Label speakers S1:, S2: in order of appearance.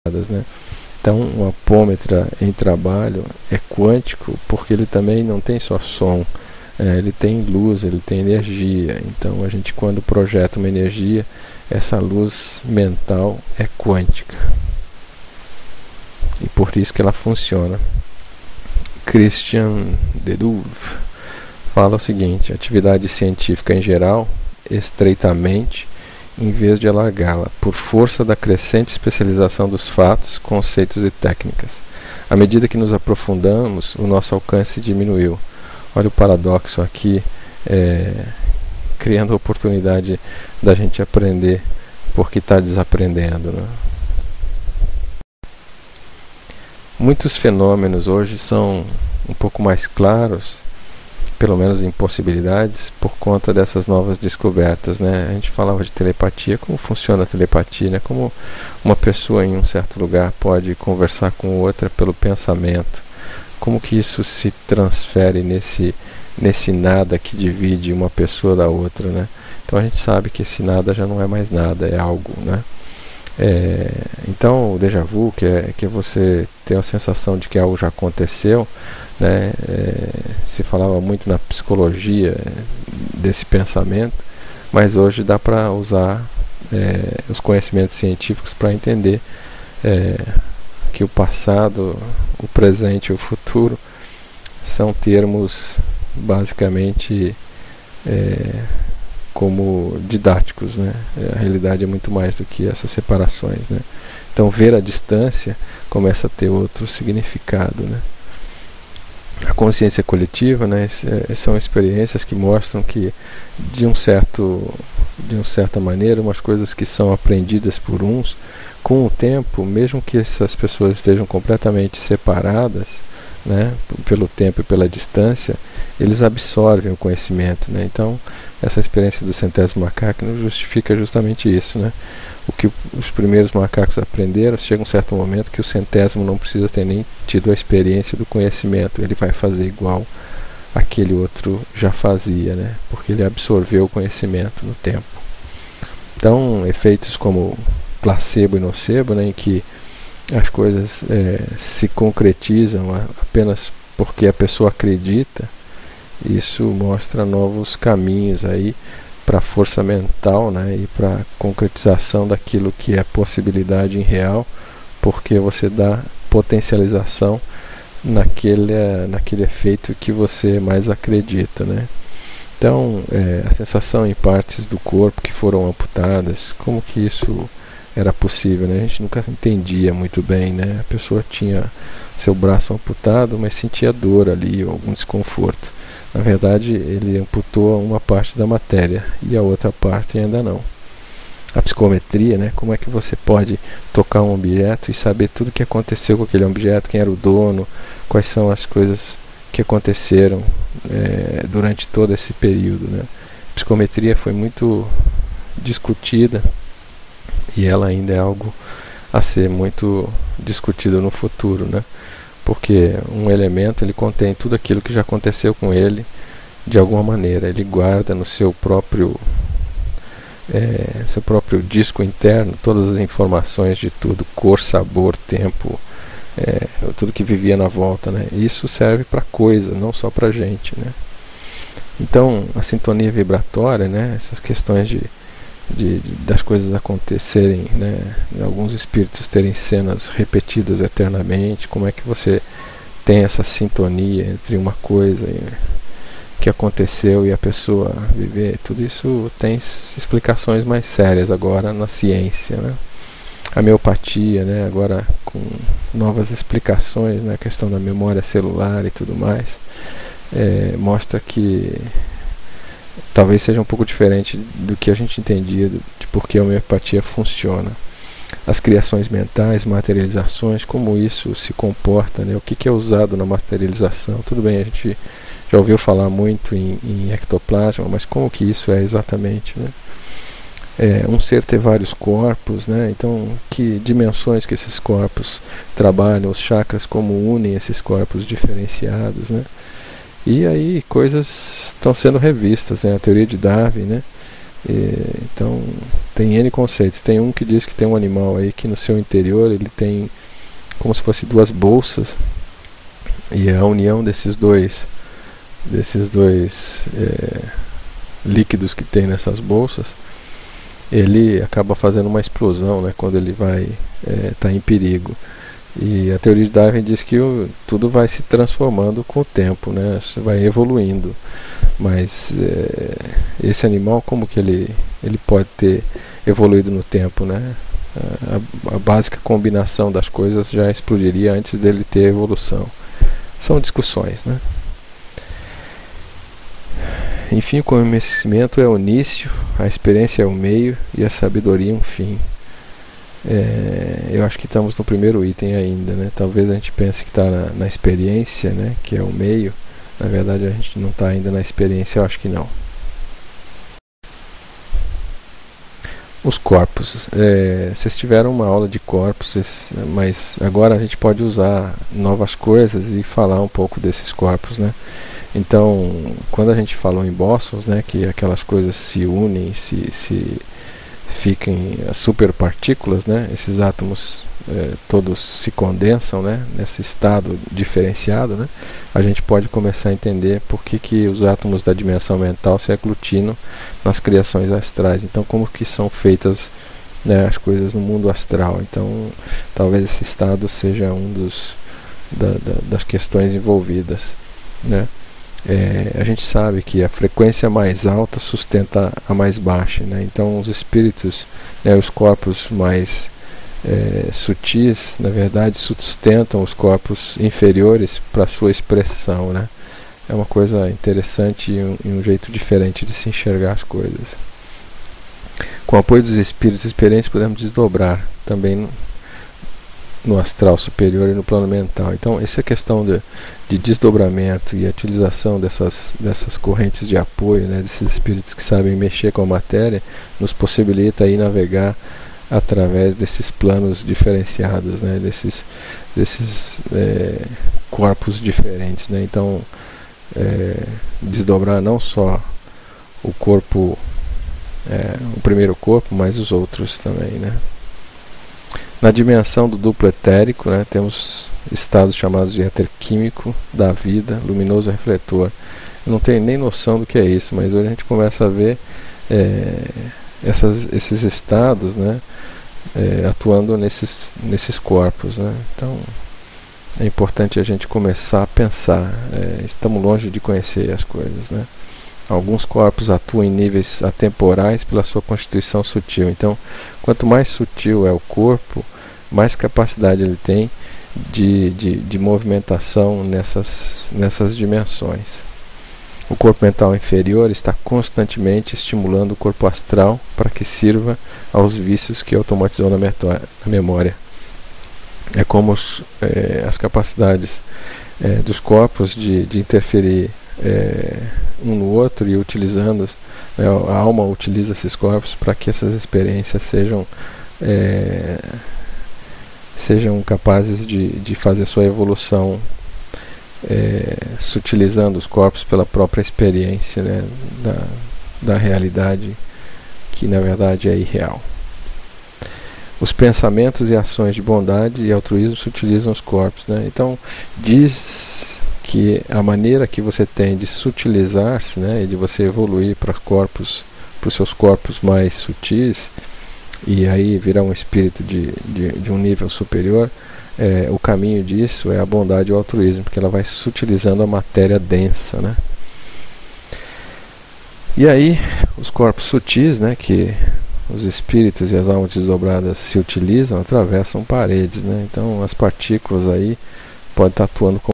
S1: né? Então, um apômetra em trabalho é quântico porque ele também não tem só som, ele tem luz, ele tem energia. Então, a gente, quando projeta uma energia, essa luz mental é quântica. E por isso que ela funciona. Christian Deduve fala o seguinte: a atividade científica em geral, estreitamente, em vez de alargá-la, por força da crescente especialização dos fatos, conceitos e técnicas. À medida que nos aprofundamos, o nosso alcance diminuiu. Olha o paradoxo aqui, criando a oportunidade da gente aprender porque está desaprendendo, né? Muitos fenômenos hoje são um pouco mais claros, pelo menos em possibilidades, por conta dessas novas descobertas, né? A gente falava de telepatia, como funciona a telepatia, né? Como uma pessoa em um certo lugar pode conversar com outra pelo pensamento, como que isso se transfere nesse nada que divide uma pessoa da outra, né? Então a gente sabe que esse nada já não é mais nada, é algo, né? Então o déjà vu, que é você ter a sensação de que algo já aconteceu, né? Se falava muito na psicologia desse pensamento, mas hoje dá para usar os conhecimentos científicos para entender que o passado, o presente e o futuro são termos basicamente como didáticos, né? A realidade é muito mais do que essas separações, né? Então ver a distância começa a ter outro significado, né? A consciência coletiva, né, são experiências que mostram que de uma certa maneira, umas coisas que são aprendidas por uns, com o tempo, mesmo que essas pessoas estejam completamente separadas, né, pelo tempo e pela distância, eles absorvem o conhecimento, né? Então essa experiência do centésimo macaco justifica justamente isso, né? O que os primeiros macacos aprenderam, chega um certo momento que o centésimo não precisa ter nem tido a experiência do conhecimento, ele vai fazer igual aquele outro já fazia, né? Porque ele absorveu o conhecimento no tempo. Então efeitos como placebo e nocebo, né, em que as coisas se concretizam apenas porque a pessoa acredita, isso mostra novos caminhos aí para a força mental, né, e para a concretização daquilo que é possibilidade em real, porque você dá potencialização naquele efeito que você mais acredita, né? Então, a sensação em partes do corpo que foram amputadas, como que isso era possível, né? A gente nunca entendia muito bem, né? A pessoa tinha seu braço amputado, mas sentia dor ali, ou algum desconforto. Na verdade, ele amputou uma parte da matéria e a outra parte ainda não. A psicometria, né? Como é que você pode tocar um objeto e saber tudo o que aconteceu com aquele objeto, quem era o dono, quais são as coisas que aconteceram durante todo esse período, né? A psicometria foi muito discutida e ela ainda é algo a ser muito discutido no futuro, né? Porque um elemento, ele contém tudo aquilo que já aconteceu com ele de alguma maneira, ele guarda no seu próprio disco interno todas as informações de tudo, cor, sabor, tempo, tudo que vivia na volta, né? Isso serve para coisa, não só para gente, né? Então a sintonia vibratória, né? Essas questões das coisas acontecerem, né? Alguns espíritos terem cenas repetidas eternamente, como é que você tem essa sintonia entre uma coisa que aconteceu e a pessoa viver, tudo isso tem explicações mais sérias agora na ciência, né? A miopatia, né, agora com novas explicações na questão da memória celular e tudo mais, mostra que talvez seja um pouco diferente do que a gente entendia de por que a homeopatia funciona. As criações mentais, materializações, como isso se comporta, né? O que é usado na materialização. Tudo bem, a gente já ouviu falar muito em ectoplasma, mas como que isso é exatamente, né? Um ser ter vários corpos, né? Então, que dimensões que esses corpos trabalham, os chakras como unem esses corpos diferenciados, né? E aí coisas estão sendo revistas, né? A teoria de Darwin, né? Então tem N conceitos. Tem um que diz que tem um animal aí que no seu interior ele tem como se fosse duas bolsas, e a união desses dois líquidos que tem nessas bolsas, ele acaba fazendo uma explosão, né, quando ele vai tá em perigo. E a teoria de Darwin diz que tudo vai se transformando com o tempo, né, vai evoluindo. Mas esse animal, como que ele pode ter evoluído no tempo, né? A básica combinação das coisas já explodiria antes dele ter evolução. São discussões, né? Enfim, o conhecimento é o início, a experiência é o meio e a sabedoria um fim. Eu acho que estamos no primeiro item ainda, né? Talvez a gente pense que está na experiência, né? Que é o meio. Na verdade a gente não está ainda na experiência, eu acho que não. Os corpos. Vocês tiveram uma aula de corpos, mas agora a gente pode usar novas coisas e falar um pouco desses corpos, né? Então, quando a gente falou em bósons, né, que aquelas coisas se unem, se fiquem as superpartículas, né, esses átomos todos se condensam, né, nesse estado diferenciado, né, a gente pode começar a entender por que os átomos da dimensão mental se aglutinam nas criações astrais. Então, como que são feitas, né, as coisas no mundo astral. Então, talvez esse estado seja das questões envolvidas, né. A gente sabe que a frequência mais alta sustenta a mais baixa, né? Então os espíritos, né, os corpos mais sutis, na verdade sustentam os corpos inferiores para sua expressão, né? É uma coisa interessante e um jeito diferente de se enxergar as coisas. Com o apoio dos espíritos experientes podemos desdobrar também no astral superior e no plano mental. Então essa questão de desdobramento e a utilização dessas correntes de apoio, né, desses espíritos que sabem mexer com a matéria, nos possibilita aí navegar através desses planos diferenciados, né, desses corpos diferentes, né. Então desdobrar não só o corpo, o primeiro corpo, mas os outros também, né. Na dimensão do duplo etérico, né, temos estados chamados de éter químico, da vida, luminoso refletor. Eu não tenho nem noção do que é isso, mas hoje a gente começa a ver esses estados, né, atuando nesses corpos, né. Então é importante a gente começar a pensar. Estamos longe de conhecer as coisas, né. Alguns corpos atuam em níveis atemporais pela sua constituição sutil. Então, quanto mais sutil é o corpo, mais capacidade ele tem de movimentação nessas dimensões. O corpo mental inferior está constantemente estimulando o corpo astral para que sirva aos vícios que automatizou na memória. É como as capacidades dos corpos de interferir um no outro e utilizando, a alma utiliza esses corpos para que essas experiências sejam capazes de fazer sua evolução, sutilizando os corpos pela própria experiência, né, da realidade que na verdade é irreal. Os pensamentos e ações de bondade e altruísmo sutilizam os corpos, né? Então diz que a maneira que você tem de sutilizar-se, né, e de você evoluir para os seus corpos mais sutis, e aí virar um espírito de um nível superior, o caminho disso é a bondade e o altruísmo, porque ela vai sutilizando a matéria densa, né? E aí os corpos sutis, né, que os espíritos e as almas desdobradas se utilizam, atravessam paredes, né? Então as partículas aí podem estar atuando como